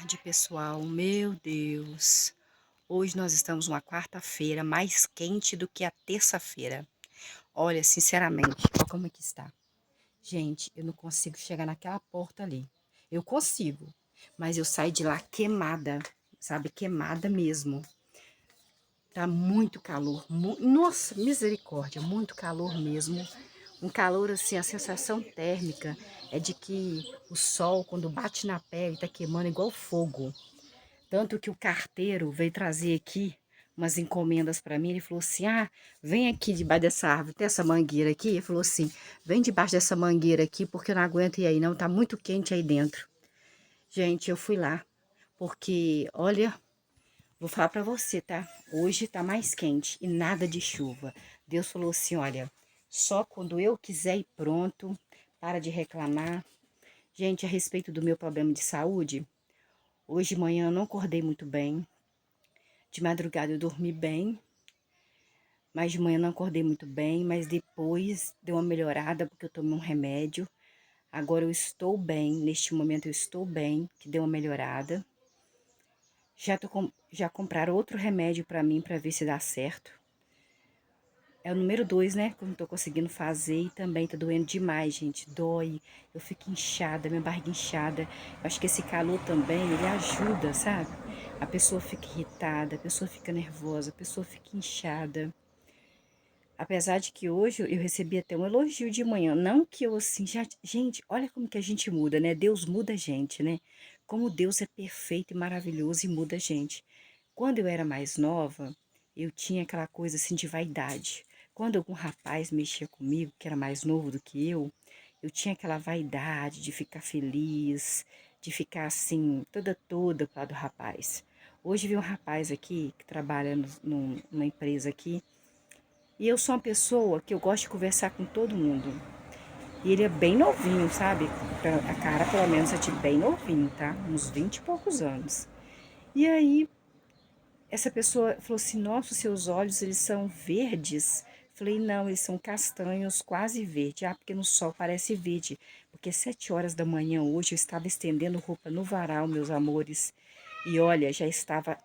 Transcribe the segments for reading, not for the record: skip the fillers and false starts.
tarde, pessoal. Meu Deus. Hoje nós estamos numa quarta-feira mais quente do que a terça-feira. Olha, sinceramente, olha como é que está. Gente, eu não consigo chegar naquela porta ali. Eu consigo, mas eu saio de lá queimada, sabe? Queimada mesmo. Tá muito calor. Nossa, misericórdia, muito calor mesmo. Um calor assim, a sensação térmica é de que o sol, quando bate na pele, tá queimando igual fogo. Tanto que o carteiro veio trazer aqui umas encomendas para mim. Ele falou assim: ah, vem aqui debaixo dessa árvore, tem essa mangueira aqui. Ele falou assim: vem debaixo dessa mangueira aqui, porque eu não aguento ir aí, não. Tá muito quente aí dentro. Gente, eu fui lá, porque, olha, vou falar para você, tá? Hoje tá mais quente e nada de chuva. Deus falou assim: olha, só quando eu quiser ir pronto, para de reclamar. Gente, a respeito do meu problema de saúde, hoje de manhã eu não acordei muito bem. De madrugada eu dormi bem, mas de manhã não acordei muito bem, mas depois deu uma melhorada porque eu tomei um remédio. Agora eu estou bem, neste momento eu estou bem, que deu uma melhorada. Já compraram outro remédio para mim para ver se dá certo. É o número 2, né? Que eu não tô conseguindo fazer e também tá doendo demais, gente. Dói, eu fico inchada, minha barriga inchada. Eu acho que esse calor também, ele ajuda, sabe? A pessoa fica irritada, a pessoa fica nervosa, a pessoa fica inchada. Apesar de que hoje eu recebi até um elogio de manhã. Não que eu assim, já, gente, olha como que a gente muda, né? Deus muda a gente, né? Como Deus é perfeito e maravilhoso e muda a gente. Quando eu era mais nova, eu tinha aquela coisa assim de vaidade. Quando algum rapaz mexia comigo, que era mais novo do que eu tinha aquela vaidade de ficar feliz, de ficar assim, toda para do rapaz. Hoje vi um rapaz aqui que trabalha numa empresa aqui. E eu sou uma pessoa que eu gosto de conversar com todo mundo. E ele é bem novinho, sabe? A cara, pelo menos, é de bem novinho, tá? Uns 20 e poucos anos. E aí, essa pessoa falou assim: nossa, os seus olhos, eles são verdes. Falei: não, eles são castanhos, quase verde. Ah, porque no sol parece verde. Porque 7 horas da manhã hoje eu estava estendendo roupa no varal, meus amores. E olha, já estava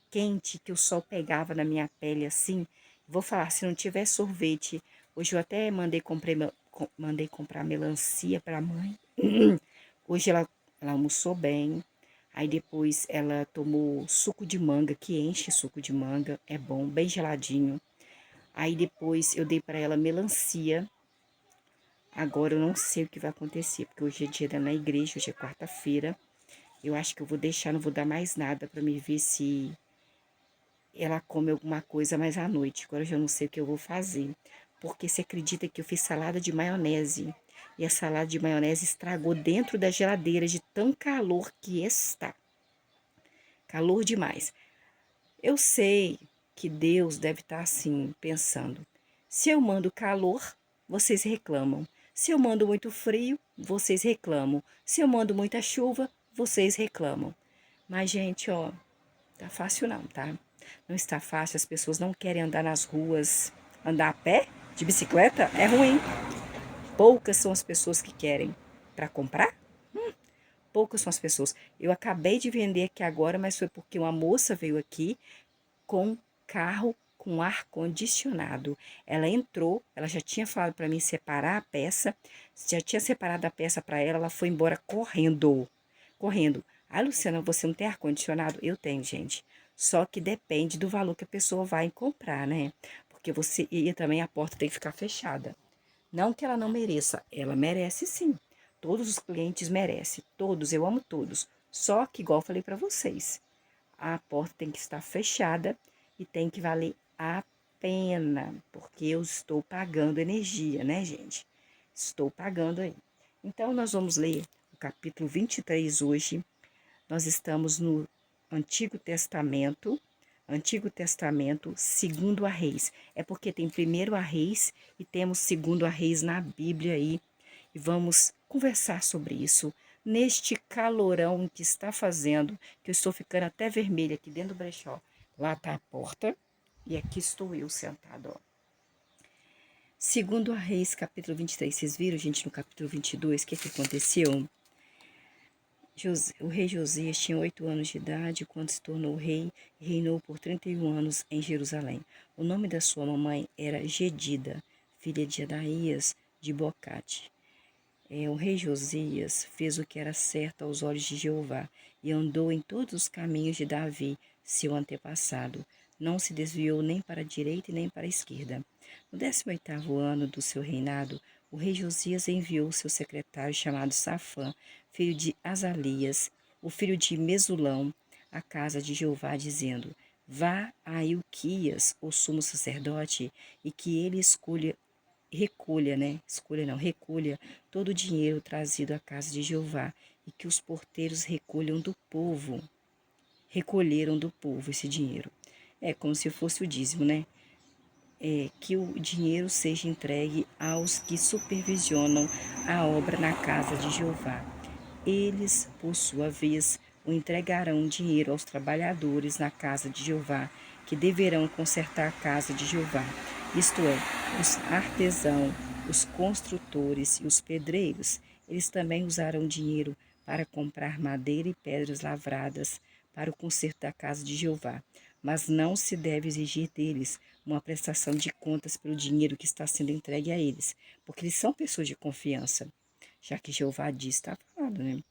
quente, que o sol pegava na minha pele assim. Vou falar, se não tiver sorvete, hoje eu até mandei comprar melancia para a mãe. Hoje ela almoçou bem. Aí depois ela tomou suco de manga, que enche suco de manga, é bom, bem geladinho. Aí depois eu dei para ela melancia. Agora eu não sei o que vai acontecer, porque hoje é dia da na igreja, hoje é quarta-feira. Eu acho que eu vou deixar, não vou dar mais nada para me ver se ela come alguma coisa mais à noite. Agora eu já não sei o que eu vou fazer. Porque você acredita que eu fiz salada de maionese? E a salada de maionese estragou dentro da geladeira de tão calor que está. Calor demais. Eu sei que Deus deve estar assim, pensando. Se eu mando calor, vocês reclamam. Se eu mando muito frio, vocês reclamam. Se eu mando muita chuva, vocês reclamam. Mas, gente, ó, tá fácil não, tá? Não está fácil, as pessoas não querem andar nas ruas. Andar a pé, de bicicleta, é ruim. Poucas são as pessoas que querem. Para comprar? Poucas são as pessoas. Eu acabei de vender aqui agora, mas foi porque uma moça veio aqui com carro com ar condicionado. Ela entrou, ela já tinha falado para mim separar a peça, já tinha separado a peça para ela, ela foi embora correndo. Correndo. Ah, Luciana, você não tem ar condicionado? Eu tenho, gente. Só que depende do valor que a pessoa vai comprar, né? Porque você e também a porta tem que ficar fechada. Não que ela não mereça, ela merece sim. Todos os clientes merecem, todos, eu amo todos. Só que, igual eu falei para vocês, a porta tem que estar fechada e tem que valer a pena, porque eu estou pagando energia, né, gente? Estou pagando aí. Então, nós vamos ler o capítulo 23 hoje. Nós estamos no Antigo Testamento, segundo a Reis. É porque tem primeiro a Reis e temos segundo a Reis na Bíblia aí. E vamos conversar sobre isso neste calorão que está fazendo, que eu estou ficando até vermelha aqui dentro do brechó. Lá está a porta e aqui estou eu sentada, ó. Segundo a Reis, capítulo 23. Vocês viram, gente, no capítulo 22, o que aconteceu? O rei Josias tinha 8 anos de idade quando se tornou rei e reinou por 31 anos em Jerusalém. O nome da sua mamãe era Gedida, filha de Adaías de Bocate. O rei Josias fez o que era certo aos olhos de Jeová e andou em todos os caminhos de Davi, seu antepassado. Não se desviou nem para a direita e nem para a esquerda. No 18º ano do seu reinado, o rei Josias enviou seu secretário chamado Safã, filho de Azalias, o filho de Mesulão, à casa de Jeová, dizendo: Vá a Ilquias, o sumo sacerdote, e que ele recolha todo o dinheiro trazido à casa de Jeová, e que os porteiros recolheram do povo esse dinheiro. É como se fosse o dízimo, né? Que o dinheiro seja entregue aos que supervisionam a obra na casa de Jeová. Eles, por sua vez, o entregarão dinheiro aos trabalhadores na casa de Jeová, que deverão consertar a casa de Jeová, isto é, os artesãos, os construtores e os pedreiros. Eles também usarão dinheiro para comprar madeira e pedras lavradas para o conserto da casa de Jeová. Mas não se deve exigir deles uma prestação de contas pelo dinheiro que está sendo entregue a eles, porque eles são pessoas de confiança, já que Jeová diz, está falado, né?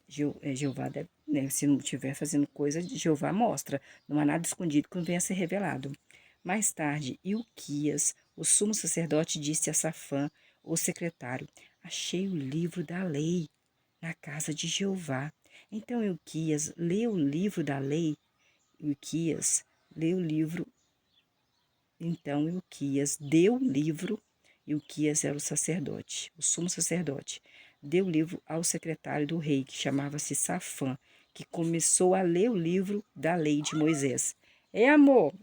Jeová deve, né? Se não estiver fazendo coisa, Jeová mostra. Não há nada escondido que não venha a ser revelado. Mais tarde, Ilquias, o sumo sacerdote, disse a Safã, o secretário: Achei o livro da lei na casa de Jeová. Então Ilquias leu o livro da lei. Ilquias leu o livro. Então Ilquias deu o livro. Ilquias era o sacerdote, o sumo sacerdote. Deu o livro ao secretário do rei, que chamava-se Safã, que começou a ler o livro da lei de Moisés. Amor!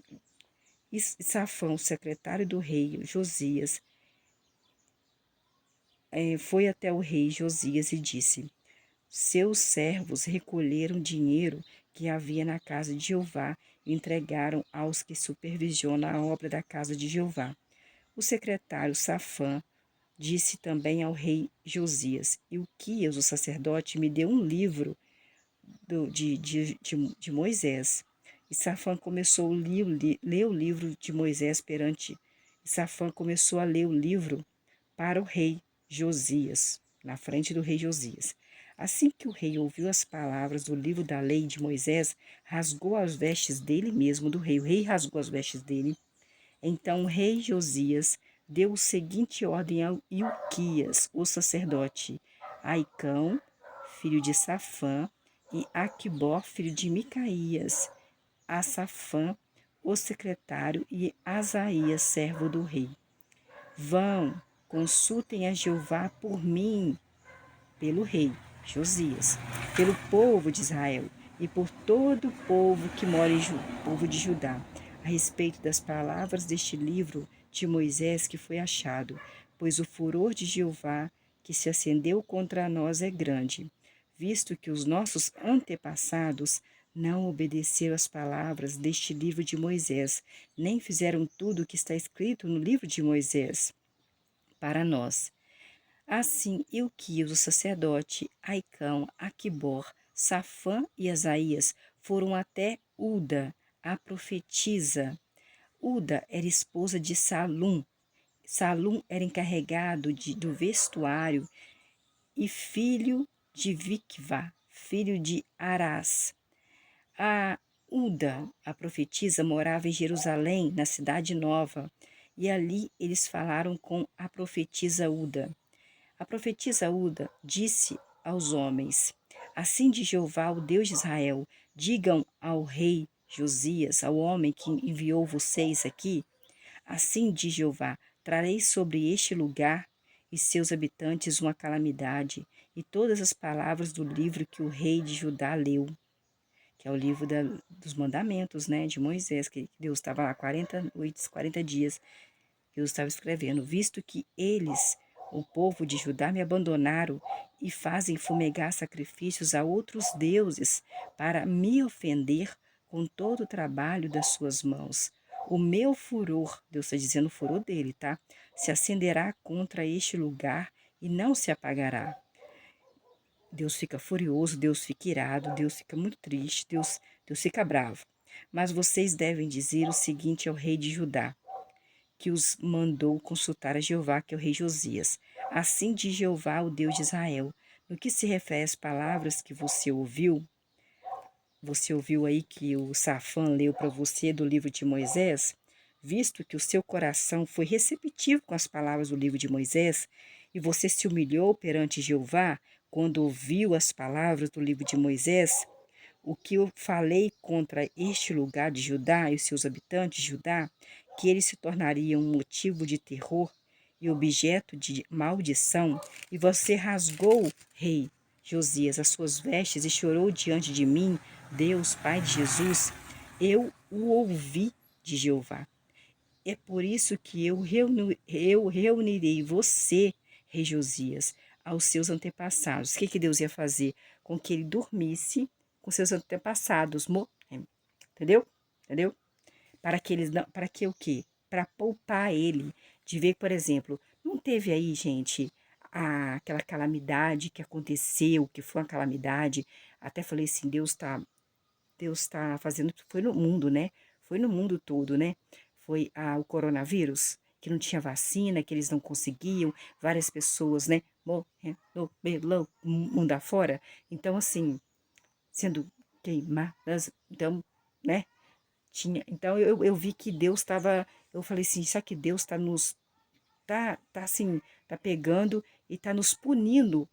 E Safã, o secretário do rei Josias, foi até o rei Josias e disse: Seus servos recolheram dinheiro que havia na casa de Jeová e entregaram aos que supervisionam a obra da casa de Jeová. O secretário Safã disse também ao rei Josias: Ilquias, o sacerdote, me deu um livro de Moisés. E Safã começou a ler o livro de Moisés perante. E Safã começou a ler o livro para o rei Josias, na frente do rei Josias. Assim que o rei ouviu as palavras do livro da lei de Moisés, rasgou as vestes dele mesmo, do rei. O rei rasgou as vestes dele. Então o rei Josias deu a seguinte ordem a Ilquias, o sacerdote: Aicão, filho de Safã, e Aquibor, filho de Micaías, a Safã, o secretário, e Asaías, servo do rei. Vão, consultem a Jeová por mim, pelo rei Josias, pelo povo de Israel e por todo o povo que mora povo de Judá, a respeito das palavras deste livro de Moisés que foi achado, pois o furor de Jeová que se acendeu contra nós é grande, visto que os nossos antepassados não obedeceram às palavras deste livro de Moisés, nem fizeram tudo o que está escrito no livro de Moisés para nós. Assim, Ilquias, o sacerdote, Aicão, Aquibor, Safã e Asaías foram até Uda, a profetisa. Uda era esposa de Salum. Salum era encarregado do vestuário e filho de Vicvá, filho de Arás. A Uda, a profetisa, morava em Jerusalém, na cidade nova, e ali eles falaram com a profetisa Uda. A profetisa Uda disse aos homens: Assim diz Jeová, o Deus de Israel: digam ao rei Josias, ao homem que enviou vocês aqui: Assim diz Jeová: trarei sobre este lugar e seus habitantes uma calamidade, e todas as palavras do livro que o rei de Judá leu, que é o livro dos mandamentos, né, de Moisés, que Deus estava lá 40 noites, 40 dias, Deus estava escrevendo, visto que eles, o povo de Judá, me abandonaram e fazem fumegar sacrifícios a outros deuses para me ofender com todo o trabalho das suas mãos. O meu furor, Deus está dizendo o furor dele, tá? Se acenderá contra este lugar e não se apagará. Deus fica furioso, Deus fica irado, Deus fica muito triste, Deus fica bravo. Mas vocês devem dizer o seguinte ao rei de Judá, que os mandou consultar a Jeová, que é o rei Josias. Assim diz Jeová, o Deus de Israel, no que se refere às palavras que você ouviu aí que o Safã leu para você do livro de Moisés, visto que o seu coração foi receptivo com as palavras do livro de Moisés, e você se humilhou perante Jeová quando ouviu as palavras do livro de Moisés, o que eu falei contra este lugar de Judá e os seus habitantes de Judá, que eles se tornariam um motivo de terror e objeto de maldição, e você rasgou, rei Josias, as suas vestes e chorou diante de mim, Deus, Pai de Jesus, eu o ouvi de Jeová. É por isso que eu reunirei você, rei Josias, aos seus antepassados. O que Deus ia fazer? Com que ele dormisse com seus antepassados, entendeu? Entendeu? Para que eles não, para que o quê? Para poupar ele de ver, por exemplo, não teve aí, gente, aquela calamidade que aconteceu, que foi uma calamidade. Até falei assim, Deus tá fazendo, foi no mundo, né? Foi no mundo todo, né? Foi o coronavírus, que não tinha vacina, que eles não conseguiam, várias pessoas, né? Morrendo pelo mundo afora. Então, assim, sendo queimadas, então, né? Então, eu vi que Deus estava, eu falei assim, será que Deus está tá assim, tá pegando e tá nos punindo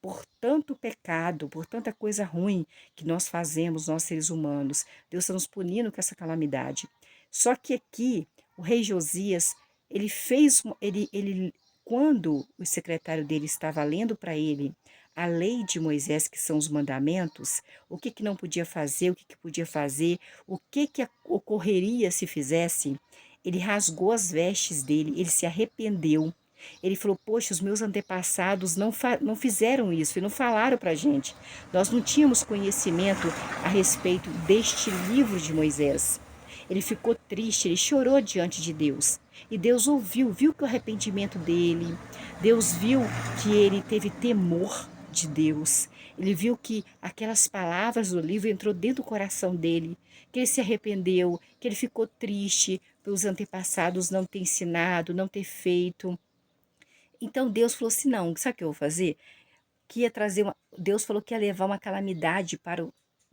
por tanto pecado, por tanta coisa ruim que nós fazemos, nós seres humanos. Deus está nos punindo com essa calamidade. Só que aqui, o rei Josias, ele fez, quando o secretário dele estava lendo para ele a lei de Moisés, que são os mandamentos, o que não podia fazer, o que podia fazer, o que ocorreria se fizesse, ele rasgou as vestes dele, ele se arrependeu. Ele falou, poxa, os meus antepassados não fizeram isso e não falaram para a gente. Nós não tínhamos conhecimento a respeito deste livro de Moisés. Ele ficou triste, ele chorou diante de Deus. E Deus ouviu, viu que o arrependimento dele, Deus viu que ele teve temor de Deus. Ele viu que aquelas palavras do livro entrou dentro do coração dele, que ele se arrependeu, que ele ficou triste pelos antepassados não ter ensinado, não ter feito. Então Deus falou assim: não, sabe o que eu vou fazer? Que ia trazer Deus falou que ia levar uma calamidade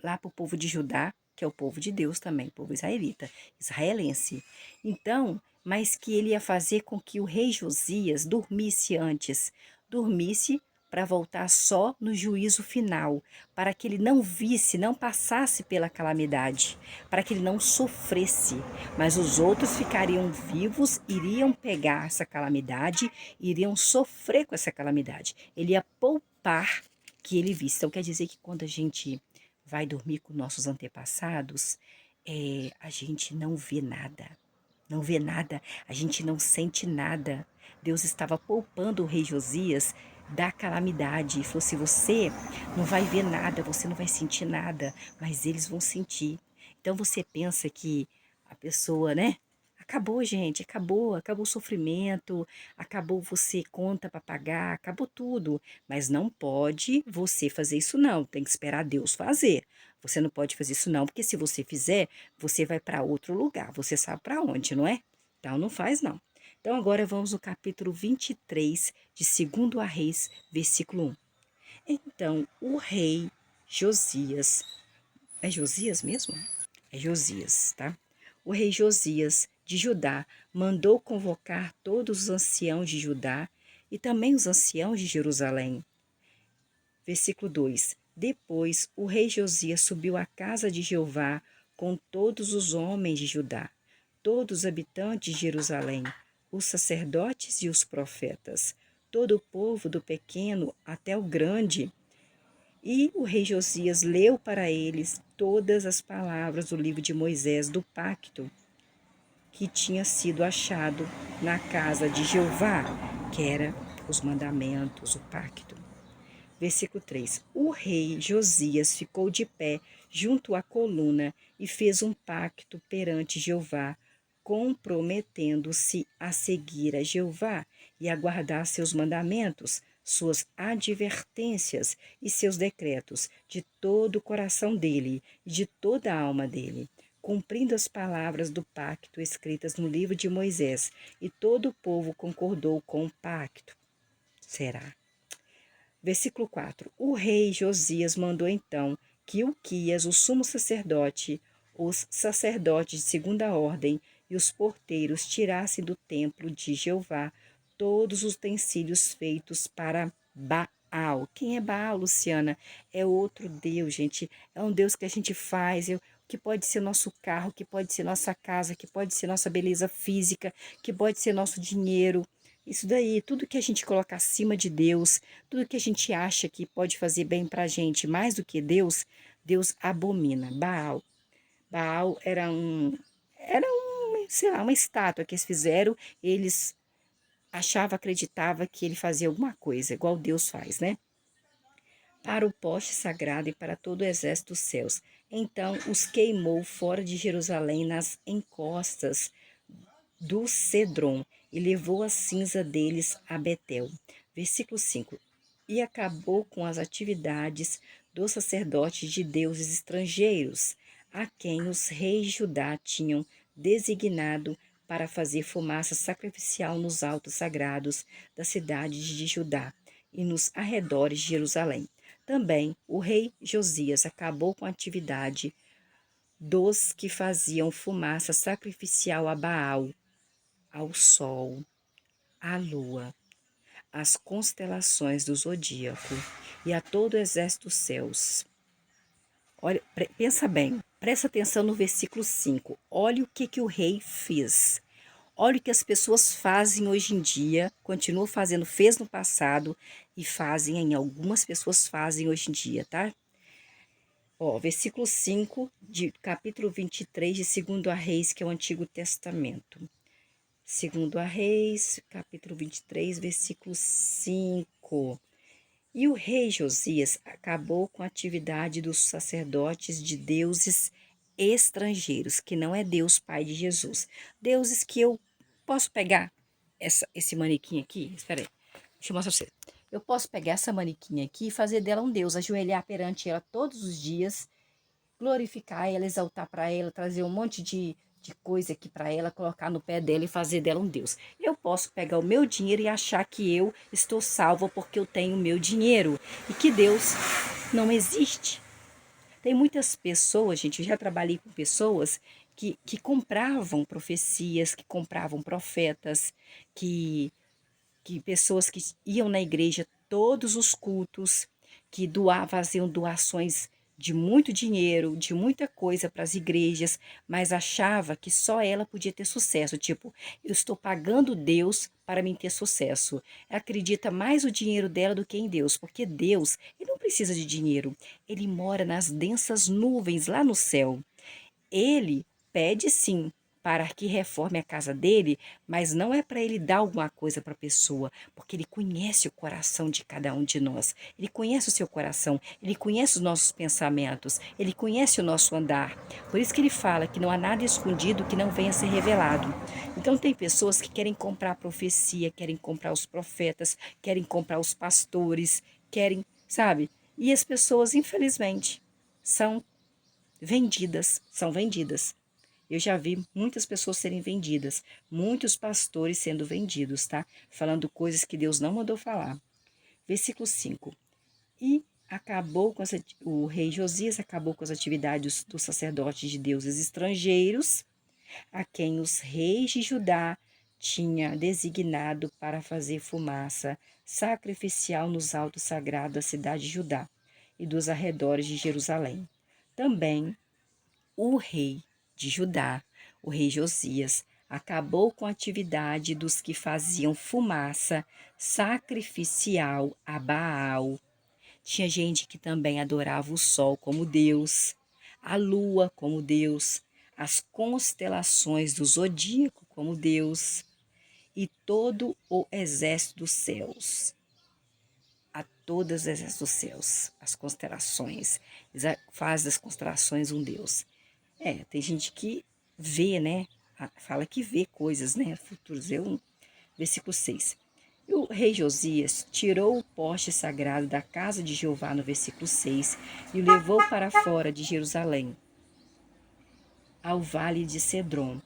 lá para o povo de Judá, que é o povo de Deus também, o povo israelita, israelense. Então, mas que ele ia fazer com que o rei Josias dormisse antes, dormisse para voltar só no juízo final, para que ele não visse, não passasse pela calamidade, para que ele não sofresse, mas os outros ficariam vivos, iriam pegar essa calamidade, iriam sofrer com essa calamidade. Ele ia poupar que ele visse. Então quer dizer que quando a gente vai dormir com nossos antepassados, a gente não vê nada. Não vê nada, a gente não sente nada. Deus estava poupando o rei Josias da calamidade. E falou assim: você não vai ver nada, você não vai sentir nada, mas eles vão sentir. Então você pensa que a pessoa, né? Acabou, gente, acabou o sofrimento, acabou você conta para pagar, acabou tudo. Mas não pode você fazer isso não, tem que esperar Deus fazer. Você não pode fazer isso não, porque se você fizer, você vai para outro lugar, você sabe para onde, não é? Então não faz não. Então agora vamos no capítulo 23 de 2 Reis, versículo 1. Então o rei Josias, é Josias mesmo? É Josias, tá? O rei Josias de Judá mandou convocar todos os anciãos de Judá e também os anciãos de Jerusalém. Versículo 2. Depois o rei Josias subiu à casa de Jeová com todos os homens de Judá, todos os habitantes de Jerusalém, os sacerdotes e os profetas, todo o povo do pequeno até o grande. E o rei Josias leu para eles todas as palavras do livro de Moisés do pacto que tinha sido achado na casa de Jeová, que era os mandamentos, o pacto. Versículo 3. O rei Josias ficou de pé junto à coluna e fez um pacto perante Jeová, comprometendo-se a seguir a Jeová e a guardar seus mandamentos, suas advertências e seus decretos de todo o coração dele e de toda a alma dele, cumprindo as palavras do pacto escritas no livro de Moisés, e todo o povo concordou com o pacto. Será? Versículo 4. O rei Josias mandou então que Uquias, o sumo sacerdote, os sacerdotes de segunda ordem e os porteiros tirassem do templo de Jeová todos os utensílios feitos para Baal. Quem é Baal, Luciana? É outro Deus, gente. É um Deus que a gente faz, que pode ser nosso carro, que pode ser nossa casa, que pode ser nossa beleza física, que pode ser nosso dinheiro. Isso daí, tudo que a gente coloca acima de Deus, tudo que a gente acha que pode fazer bem pra gente mais do que Deus, Deus abomina. Baal. Baal sei lá, uma estátua que eles fizeram, eles acreditava que ele fazia alguma coisa, igual Deus faz, né? Para o poste sagrado e para todo o exército dos céus. Então os queimou fora de Jerusalém nas encostas do Cedron e levou a cinza deles a Betel. Versículo 5. E acabou com as atividades dos sacerdotes de deuses estrangeiros, a quem os reis de Judá tinham designado para fazer fumaça sacrificial nos altos sagrados da cidade de Judá e nos arredores de Jerusalém. Também o rei Josias acabou com a atividade dos que faziam fumaça sacrificial a Baal, ao sol, à lua, às constelações do zodíaco e a todo o exército dos céus. Olha, pensa bem, presta atenção no versículo 5. Olha o que o rei fez. Olha o que as pessoas fazem hoje em dia, continuam fazendo, fez no passado e fazem, em algumas pessoas fazem hoje em dia, tá? Ó, versículo 5 de capítulo 23 de 2 Reis, que é o Antigo Testamento. 2 Reis, capítulo 23, versículo 5. E o rei Josias acabou com a atividade dos sacerdotes de deuses estrangeiros, que não é Deus Pai de Jesus. Deuses que eu posso pegar esse manequim aqui, espera aí, deixa eu mostrar pra você. Eu posso pegar essa manequim aqui e fazer dela um Deus, ajoelhar perante ela todos os dias, glorificar ela, exaltar para ela, trazer um monte de coisa aqui para ela, colocar no pé dela e fazer dela um Deus. Eu posso pegar o meu dinheiro e achar que eu estou salva porque eu tenho o meu dinheiro e que Deus não existe. Tem muitas pessoas, gente, eu já trabalhei com pessoas que compravam profecias, que compravam profetas, que pessoas que iam na igreja todos os cultos, que faziam doações de muito dinheiro, de muita coisa para as igrejas, mas achava que só ela podia ter sucesso. Tipo, eu estou pagando Deus para mim ter sucesso. Acredita mais o dinheiro dela do que em Deus, porque Deus, ele não precisa de dinheiro. Ele mora nas densas nuvens lá no céu. Ele pede sim para que reforme a casa dele, mas não é para ele dar alguma coisa para a pessoa, porque ele conhece o coração de cada um de nós. Ele conhece o seu coração, ele conhece os nossos pensamentos, ele conhece o nosso andar. Por isso que ele fala que não há nada escondido que não venha a ser revelado. Então tem pessoas que querem comprar a profecia, querem comprar os profetas, querem comprar os pastores, querem, sabe? E as pessoas, infelizmente, são vendidas. Eu já vi muitas pessoas serem vendidas, muitos pastores sendo vendidos, tá? Falando coisas que Deus não mandou falar. Versículo 5. E o rei Josias acabou com as atividades dos sacerdotes de deuses estrangeiros, a quem os reis de Judá tinha designado para fazer fumaça sacrificial nos altos sagrados da cidade de Judá e dos arredores de Jerusalém. Também o rei de Judá, o rei Josias, acabou com a atividade dos que faziam fumaça sacrificial a Baal. Tinha gente que também adorava o sol como Deus, a lua como Deus, as constelações do zodíaco como Deus e todo o exército dos céus. A todos os exércitos dos céus, as constelações. Faz das constelações um Deus. Tem gente que vê, né? Fala que vê coisas, né? Futuros. Versículo 6. E o rei Josias tirou o poste sagrado da casa de Jeová, no versículo 6, e o levou para fora de Jerusalém, ao vale de Cedron.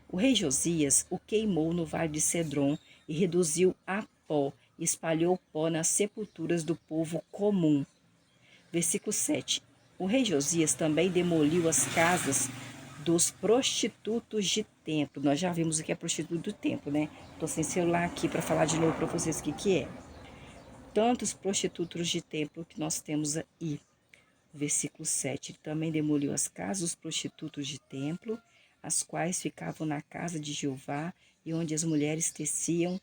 O rei Josias o queimou no vale de Cedron e reduziu a pó, e espalhou pó nas sepulturas do povo comum. Versículo 7. O rei Josias também demoliu as casas dos prostitutos de templo. Nós já vimos o que é prostituto do templo, né? Estou sem celular aqui para falar de novo para vocês o que é. Tantos prostitutos de templo que nós temos aí. Versículo 7. Ele também demoliu as casas dos prostitutos de templo, as quais ficavam na casa de Jeová, e onde as mulheres teciam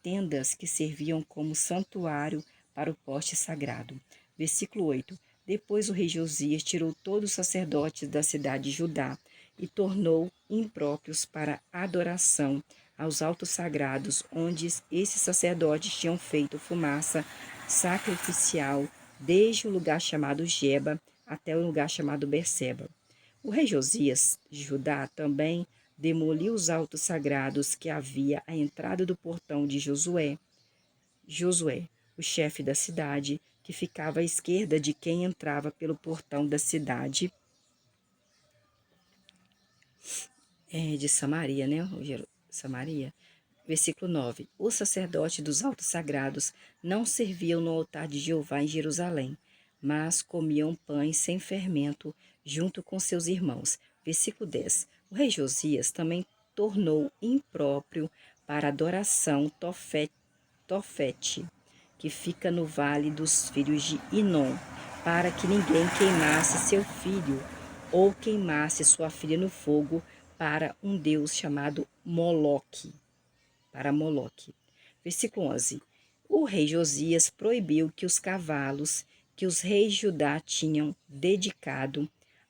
tendas que serviam como santuário para o poste sagrado. Versículo 8. Depois o rei Josias tirou todos os sacerdotes da cidade de Judá e tornou impróprios para adoração aos altos sagrados, onde esses sacerdotes tinham feito fumaça sacrificial, desde o lugar chamado Geba até o lugar chamado Berseba. O rei Josias de Judá também demoliu os altos sagrados que havia à entrada do portão de Josué, o chefe da cidade, que ficava à esquerda de quem entrava pelo portão da cidade de Samaria, né? Samaria. Versículo 9. Os sacerdotes dos altos sagrados não serviam no altar de Jeová em Jerusalém, mas comiam pães sem fermento junto com seus irmãos. Versículo 10. O rei Josias também tornou impróprio para adoração Tofete, que fica no vale dos filhos de Inom, para que ninguém queimasse seu filho ou queimasse sua filha no fogo para um deus chamado Moloque. Versículo 11. O rei Josias proibiu que os cavalos que os reis de Judá tinham dedicado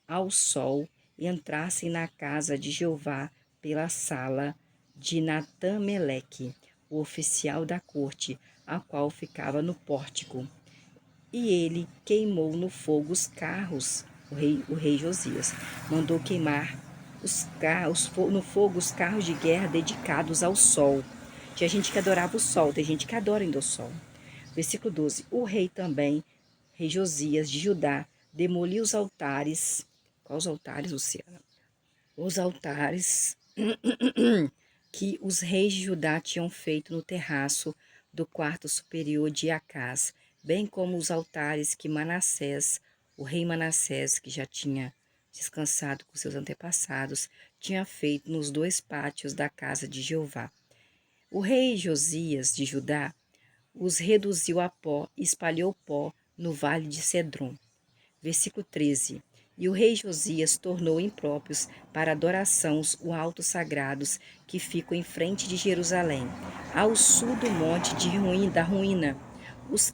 ao sol entrassem na casa de Jeová pela sala de Natã-Meleque, o oficial da corte, a qual ficava no pórtico. E ele queimou no fogo os carros, o rei Josias mandou queimar no fogo os carros de guerra dedicados ao sol. Tinha gente que adorava o sol, tem gente que adora ainda o sol. Versículo 12. O rei também, rei Josias de Judá, demoliu os altares. Quais altares, Luciana? Os altares que os reis de Judá tinham feito no terraço do quarto superior de Acás, bem como os altares que Manassés, o rei Manassés, que já tinha descansado com seus antepassados, tinha feito nos dois pátios da casa de Jeová. O rei Josias de Judá os reduziu a pó e espalhou pó no vale de Cedron. Versículo 13. E o rei Josias tornou impróprios para adoração os altos sagrados que ficam em frente de Jerusalém, ao sul do monte da ruína, os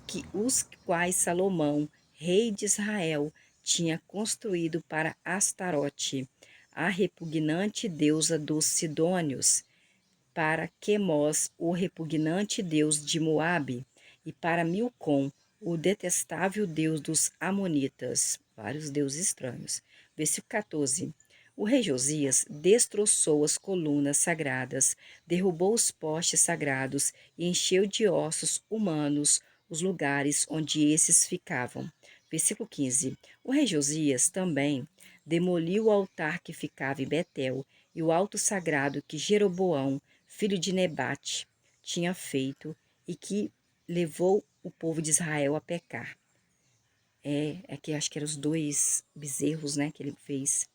quais Salomão, rei de Israel, tinha construído para Astarote, a repugnante deusa dos Sidônios, para Quemós, o repugnante deus de Moabe, e para Milcom, o detestável deus dos Amonitas. Vários deuses estranhos. Versículo 14. O rei Josias destroçou as colunas sagradas, derrubou os postes sagrados e encheu de ossos humanos os lugares onde esses ficavam. Versículo 15. O rei Josias também demoliu o altar que ficava em Betel e o alto sagrado que Jeroboão, filho de Nebate, tinha feito e que levou o povo de Israel a pecar. É que acho que eram os dois bezerros, né, que ele fez.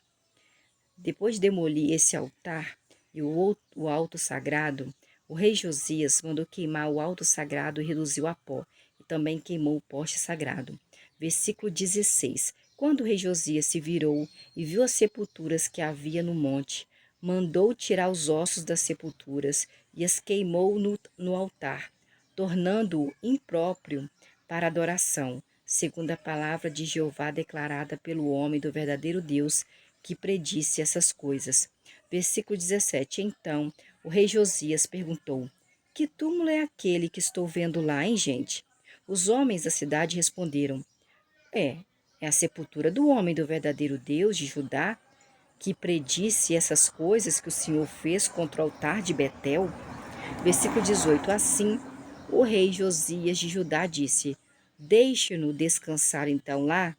Depois de demolir esse altar e o alto sagrado, o rei Josias mandou queimar o alto sagrado e reduziu a pó, e também queimou o poste sagrado. Versículo 16. Quando o rei Josias se virou e viu as sepulturas que havia no monte, mandou tirar os ossos das sepulturas e as queimou no altar, tornando-o impróprio para adoração, segundo a palavra de Jeová declarada pelo homem do verdadeiro Deus, que predisse essas coisas. Versículo 17. Então o rei Josias perguntou: Que túmulo é aquele que estou vendo lá, hein, gente? Os homens da cidade responderam: É a sepultura do homem do verdadeiro Deus de Judá, que predisse essas coisas que o Senhor fez contra o altar de Betel. Versículo 18. Assim, O rei Josias de Judá disse: deixe-no descansar então lá,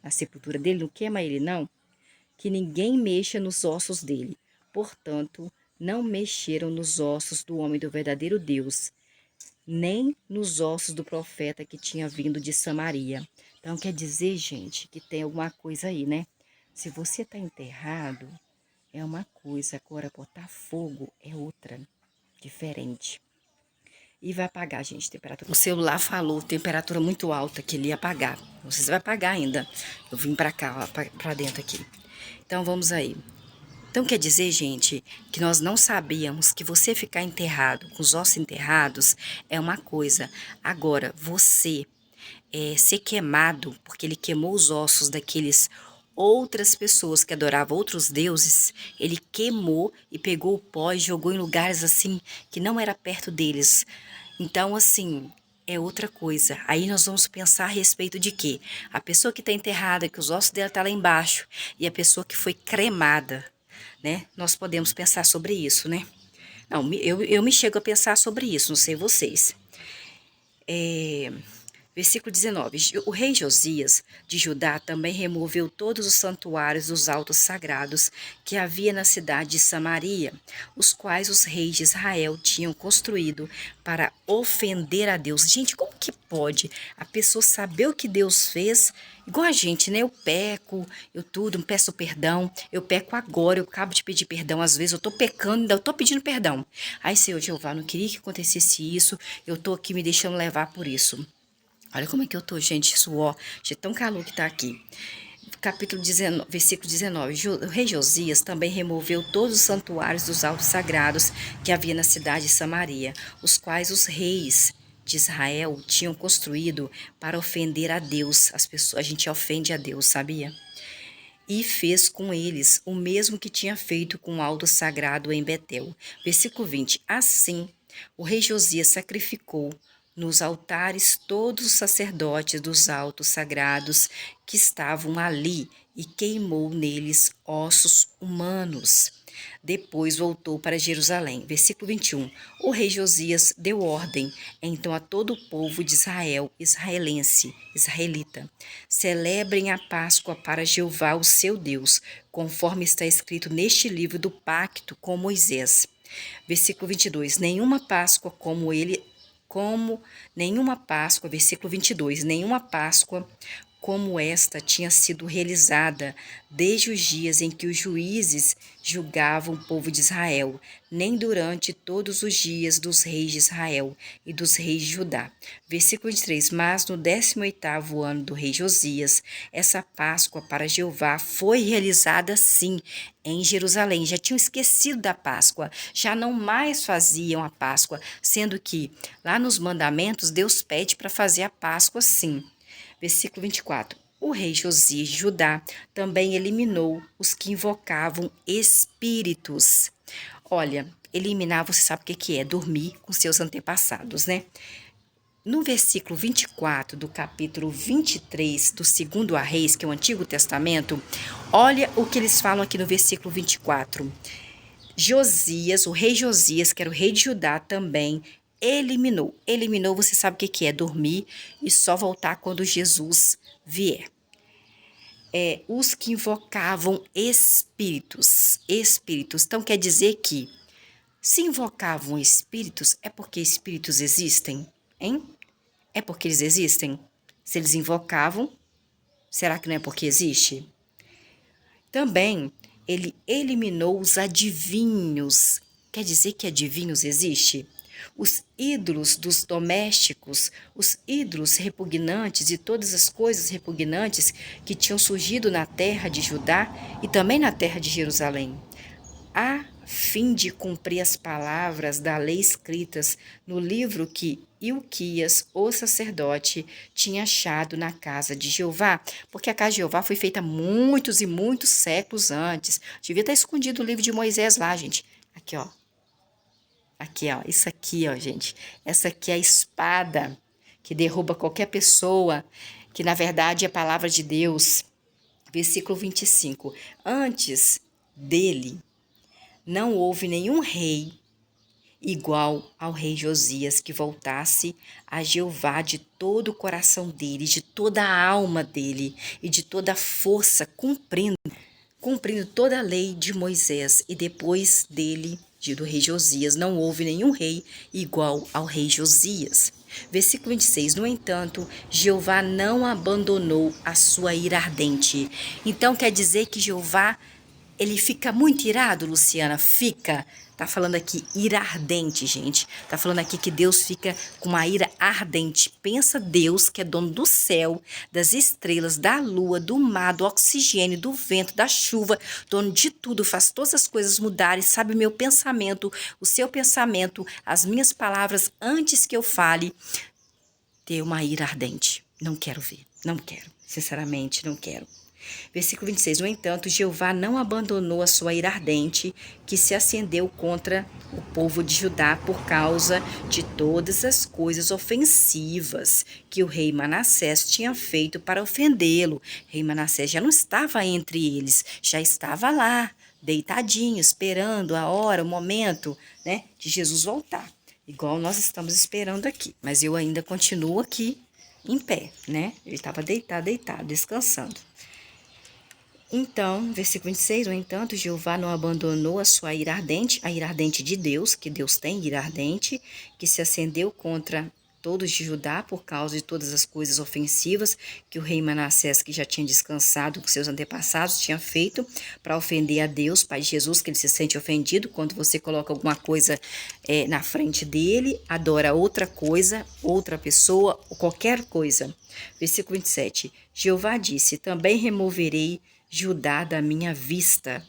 na sepultura dele, não queima ele não, que ninguém mexa nos ossos dele. Portanto, não mexeram nos ossos do homem do verdadeiro Deus, nem nos ossos do profeta que tinha vindo de Samaria. Então quer dizer, gente, que tem alguma coisa aí, né? Se você está enterrado, é uma coisa, agora botar fogo é outra, diferente. E vai apagar, gente, temperatura. O celular falou temperatura muito alta que ele ia apagar. Não sei se vai apagar ainda. Eu vim pra cá, ó, pra dentro aqui. Então vamos aí. Então quer dizer, gente, que nós não sabíamos que você ficar enterrado, com os ossos enterrados, é uma coisa. Agora, você ser queimado, porque ele queimou os ossos daqueles outras pessoas que adoravam outros deuses, ele queimou e pegou o pó e jogou em lugares assim que não era perto deles. Então, assim, é outra coisa. Aí nós vamos pensar a respeito de quê? A pessoa que está enterrada, que os ossos dela estão lá embaixo, e a pessoa que foi cremada, né? Nós podemos pensar sobre isso, né? Não, eu me chego a pensar sobre isso, não sei vocês. Versículo 19. O rei Josias de Judá também removeu todos os santuários dos altos sagrados que havia na cidade de Samaria, os quais os reis de Israel tinham construído para ofender a Deus. Gente, como que pode a pessoa saber o que Deus fez? Igual a gente, né? Eu peco, eu tudo, peço perdão, eu peco agora, eu acabo de pedir perdão, às vezes eu tô pecando, ainda eu tô pedindo perdão. Aí, Senhor Jeová, não queria que acontecesse isso, eu tô aqui me deixando levar por isso. Olha como é que eu tô, gente, suor, de tão calor que tá aqui. Capítulo 19, versículo 19. O rei Josias também removeu todos os santuários dos altos sagrados que havia na cidade de Samaria, os quais os reis de Israel tinham construído para ofender a Deus. As pessoas, a gente ofende a Deus, sabia? E fez com eles o mesmo que tinha feito com o alto sagrado em Betel. Versículo 20. Assim, o rei Josias sacrificou nos altares todos os sacerdotes dos altos sagrados que estavam ali e queimou neles ossos humanos. Depois voltou para Jerusalém. Versículo 21. O rei Josias deu ordem, então, a todo o povo de Israel, israelita, celebrem a Páscoa para Jeová, o seu Deus, conforme está escrito neste livro do pacto com Moisés. Versículo 22. Nenhuma Páscoa nenhuma Páscoa, versículo 22, nenhuma Páscoa como esta tinha sido realizada desde os dias em que os juízes julgavam o povo de Israel, nem durante todos os dias dos reis de Israel e dos reis de Judá. Versículo 23, mas no 18º ano do rei Josias, essa Páscoa para Jeová foi realizada sim em Jerusalém. Já tinham esquecido da Páscoa, já não mais faziam a Páscoa, sendo que lá nos mandamentos Deus pede para fazer a Páscoa sim. Versículo 24. O rei Josias de Judá também eliminou os que invocavam espíritos. Olha, eliminar, você sabe o que é? Dormir com seus antepassados, né? No versículo 24 do capítulo 23 do 2º Reis, que é o Antigo Testamento, olha o que eles falam aqui no versículo 24. Josias, o rei Josias, que era o rei de Judá também, eliminou. Eliminou, você sabe o que é? Dormir e só voltar quando Jesus vier. Os que invocavam espíritos. Espíritos. Então quer dizer que se invocavam espíritos, é porque espíritos existem? Hein? É porque eles existem? Se eles invocavam, será que não é porque existe? Também ele eliminou os adivinhos. Quer dizer que adivinhos existe? Os ídolos dos domésticos, os ídolos repugnantes e todas as coisas repugnantes que tinham surgido na terra de Judá e também na terra de Jerusalém, a fim de cumprir as palavras da lei escritas no livro que Ilquias, o sacerdote, tinha achado na casa de Jeová, porque a casa de Jeová foi feita muitos e muitos séculos antes. Devia estar escondido o livro de Moisés lá, gente. Aqui, ó. Aqui, ó. Isso aqui, ó, gente. Essa aqui é a espada que derruba qualquer pessoa, que na verdade é a palavra de Deus. Versículo 25. Antes dele, não houve nenhum rei igual ao rei Josias, que voltasse a Jeová de todo o coração dele, de toda a alma dele e de toda a força, cumprindo toda a lei de Moisés. E depois dele, do rei Josias, não houve nenhum rei igual ao rei Josias. Versículo 26. No entanto, Jeová não abandonou a sua ira ardente. Então quer dizer que Jeová, ele fica muito irado, Luciana? Fica. Tá falando aqui ira ardente, gente. Tá falando aqui que Deus fica com uma ira ardente. Pensa Deus, que é dono do céu, das estrelas, da lua, do mar, do oxigênio, do vento, da chuva, dono de tudo, faz todas as coisas mudarem, sabe o meu pensamento, o seu pensamento, as minhas palavras antes que eu fale. Ter uma ira ardente. Não quero ver. Não quero. Sinceramente, não quero. Versículo 26. No entanto, Jeová não abandonou a sua ira ardente, que se acendeu contra o povo de Judá por causa de todas as coisas ofensivas que o rei Manassés tinha feito para ofendê-lo. O rei Manassés já não estava entre eles, já estava lá, deitadinho, esperando a hora, o momento, né, de Jesus voltar. Igual nós estamos esperando aqui. Mas eu ainda continuo aqui em pé, né? Ele estava deitado, descansando. Então, versículo 26, no entanto, Jeová não abandonou a sua ira ardente, a ira ardente de Deus, que Deus tem ira ardente, que se acendeu contra todos de Judá por causa de todas as coisas ofensivas que o rei Manassés, que já tinha descansado com seus antepassados, tinha feito para ofender a Deus, Pai de Jesus, que ele se sente ofendido quando você coloca alguma coisa na frente dele, adora outra coisa, outra pessoa, ou qualquer coisa. Versículo 27, Jeová disse, também removerei Judá da minha vista.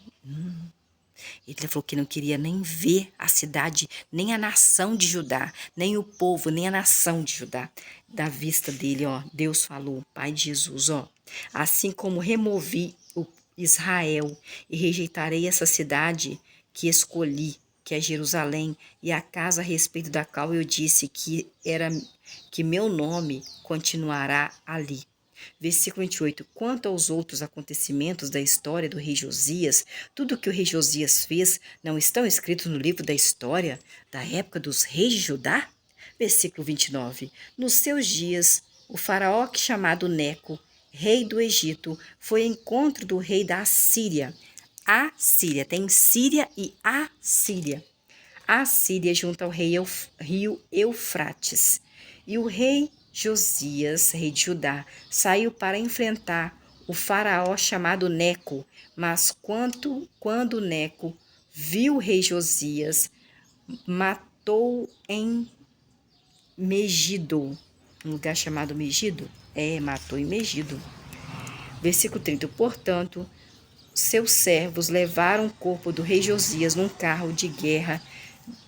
Ele falou que não queria nem ver a cidade, nem a nação de Judá, nem o povo, nem a nação de Judá da vista dele, ó. Deus falou, Pai de Jesus, ó. Assim como removi o Israel e rejeitarei essa cidade que escolhi, que é Jerusalém, e a casa a respeito da qual eu disse que meu nome continuará ali. Versículo 28. Quanto aos outros acontecimentos da história do rei Josias, tudo o que o rei Josias fez não estão escritos no livro da história da época dos reis de Judá? Versículo 29. Nos seus dias, o faraó chamado Neco, rei do Egito, foi ao encontro do rei da Assíria. A Síria, tem Síria e Assíria. A Síria junto ao rio Eufrates. E o rei Josias, rei de Judá, saiu para enfrentar o faraó chamado Neco, mas quando Neco viu o rei Josias, matou em Megido, um lugar chamado Megido? Matou em Megido. Versículo 30, portanto, seus servos levaram o corpo do rei Josias num carro de guerra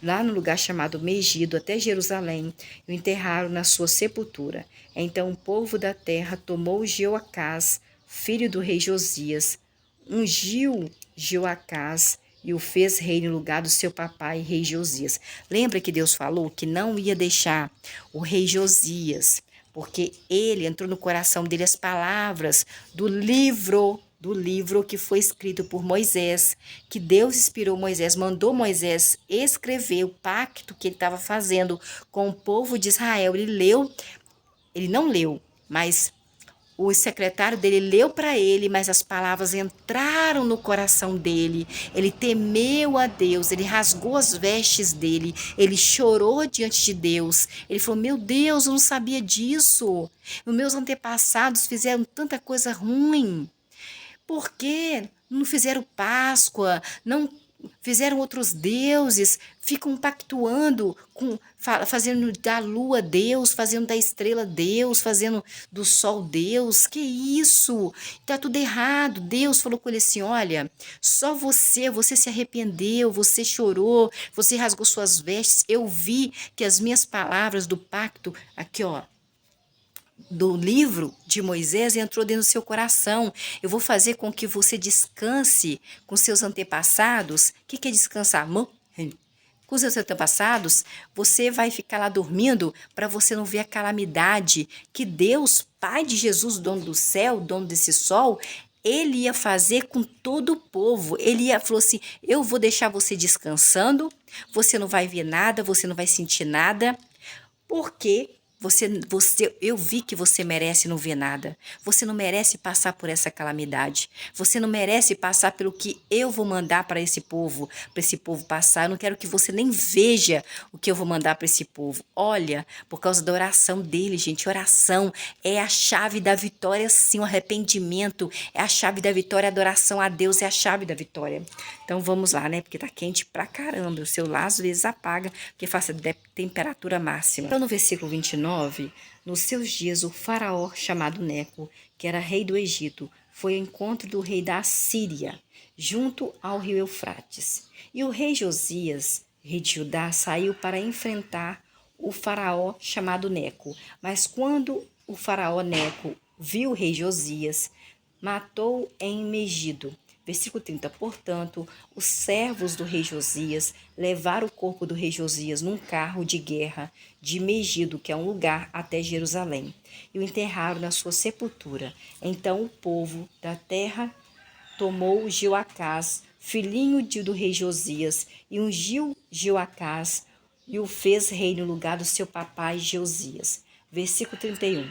lá no lugar chamado Megido, até Jerusalém, e o enterraram na sua sepultura. Então o povo da terra tomou Jeoacás, filho do rei Josias, ungiu Jeoacás e o fez rei no lugar do seu papai, rei Josias. Lembra que Deus falou que não ia deixar o rei Josias, porque ele entrou no coração dele as palavras do livro que foi escrito por Moisés, que Deus inspirou Moisés, mandou Moisés escrever o pacto que ele estava fazendo com o povo de Israel. Ele não leu, mas o secretário dele leu para ele, mas as palavras entraram no coração dele. Ele temeu a Deus, ele rasgou as vestes dele, ele chorou diante de Deus. Ele falou, meu Deus, eu não sabia disso. Os meus antepassados fizeram tanta coisa ruim. Por que não fizeram Páscoa, não fizeram outros deuses, ficam pactuando, fazendo da lua Deus, fazendo da estrela Deus, fazendo do sol Deus? Que isso? Está tudo errado. Deus falou com ele assim, olha, só você se arrependeu, você chorou, você rasgou suas vestes, eu vi que as minhas palavras do pacto, aqui ó, do livro de Moisés entrou dentro do seu coração. Eu vou fazer com que você descanse com seus antepassados. O que é descansar? Com seus antepassados, você vai ficar lá dormindo para você não ver a calamidade que Deus, Pai de Jesus, dono do céu, dono desse sol, ele ia fazer com todo o povo. Falou assim: eu vou deixar você descansando, você não vai ver nada, você não vai sentir nada, porque eu vi que você merece não ver nada. Você não merece passar por essa calamidade. Você não merece passar pelo que eu vou mandar para esse povo passar. Eu não quero que você nem veja o que eu vou mandar para esse povo. Olha, por causa da oração dele, gente, oração é a chave da vitória, sim, o arrependimento é a chave da vitória, a adoração a Deus é a chave da vitória. Então vamos lá, né? Porque tá quente pra caramba. O celular às vezes apaga, porque faça temperatura máxima. Então no versículo 29, nos seus dias o faraó chamado Neco, que era rei do Egito, foi ao encontro do rei da Assíria, junto ao rio Eufrates. E o rei Josias, rei de Judá, saiu para enfrentar o faraó chamado Neco. Mas quando o faraó Neco viu o rei Josias, matou em Megido. Versículo 30. Portanto, os servos do rei Josias levaram o corpo do rei Josias num carro de guerra de Megido, que é um lugar, até Jerusalém, e o enterraram na sua sepultura. Então o povo da terra tomou Jeoacás, filhinho do rei Josias, e ungiu Jeoacás e o fez rei no lugar do seu papai Josias. Versículo 31.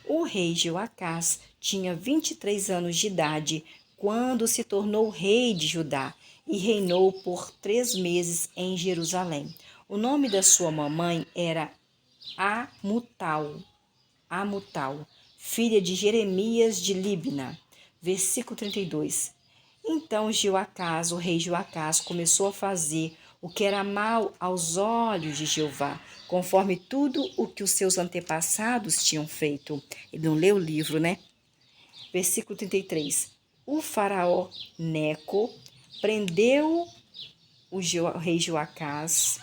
O rei Jeoacás tinha 23 anos de idade quando se tornou rei de Judá e reinou por 3 meses em Jerusalém. O nome da sua mamãe era Amutal, filha de Jeremias de Libna. Versículo 32. Então Jeoacás, o rei Jeoacás, começou a fazer o que era mal aos olhos de Jeová, conforme tudo o que os seus antepassados tinham feito. Ele não leu o livro, né? Versículo 33. O faraó Neco prendeu o rei Jeoacás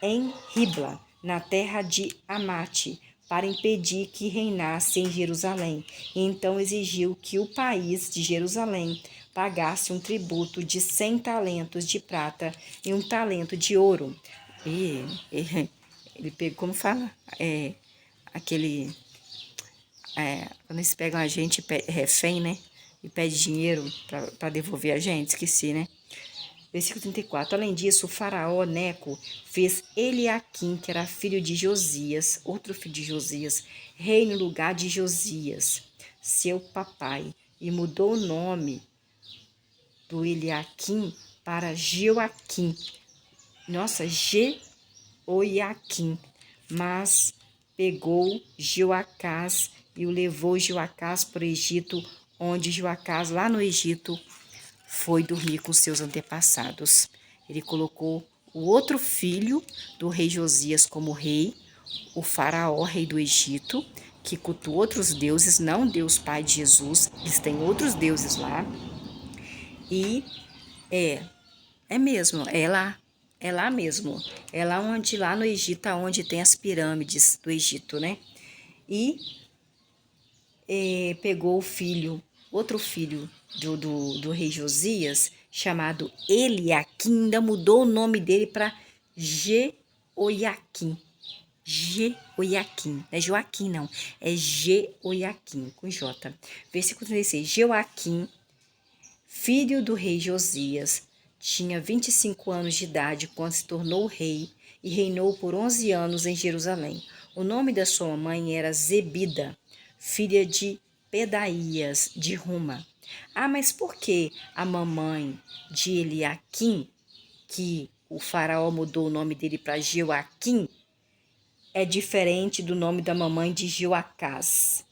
em Ribla, na terra de Amate, para impedir que reinasse em Jerusalém. E então exigiu que o país de Jerusalém pagasse um tributo de 100 talentos de prata e 1 talento de ouro. E ele pegou, como fala? Quando eles pegam a gente, refém, né? E pede dinheiro para devolver a gente, esqueci, né? Versículo 34. Além disso, o faraó Neco fez Eliaquim, que era filho de Josias, outro filho de Josias, rei no lugar de Josias, seu papai, e mudou o nome do Eliaquim para Jeoaquim. Nossa, Jeoiaquim. Mas pegou Jeoacás e o levou Jeoacás para o Egito, onde Jeoacás, lá no Egito, foi dormir com seus antepassados. Ele colocou o outro filho do rei Josias como rei, o faraó, rei do Egito, que cultua outros deuses, não Deus Pai de Jesus, eles têm outros deuses lá. E é mesmo, é lá mesmo, é lá no Egito, onde tem as pirâmides do Egito, né? E pegou o filho, outro filho do rei Josias, chamado Eliaquim, ainda mudou o nome dele para Jeoiaquim. Jeoiaquim, não é Joaquim não, é Jeoiaquim, com J. Versículo 36, Jeoaquim, filho do rei Josias, tinha 25 anos de idade quando se tornou rei e reinou por 11 anos em Jerusalém. O nome da sua mãe era Zebida, filha de Pedaías de Ruma. Mas por que a mamãe de Eliaquim, que o faraó mudou o nome dele para Jeoaquim, é diferente do nome da mamãe de Jeoacás?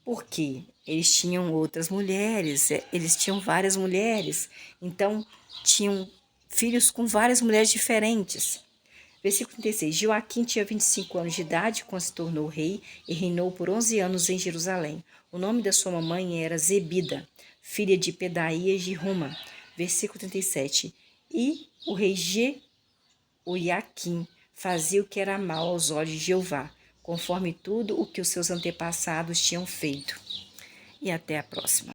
Porque eles tinham outras mulheres, eles tinham várias mulheres, então tinham filhos com várias mulheres diferentes. Versículo 36. Joaquim tinha 25 anos de idade quando se tornou rei e reinou por 11 anos em Jerusalém. O nome da sua mamãe era Zebida, filha de Pedaías de Ruma. Versículo 37. E o rei Jeoiaquim fazia o que era mal aos olhos de Jeová, conforme tudo o que os seus antepassados tinham feito. E até a próxima.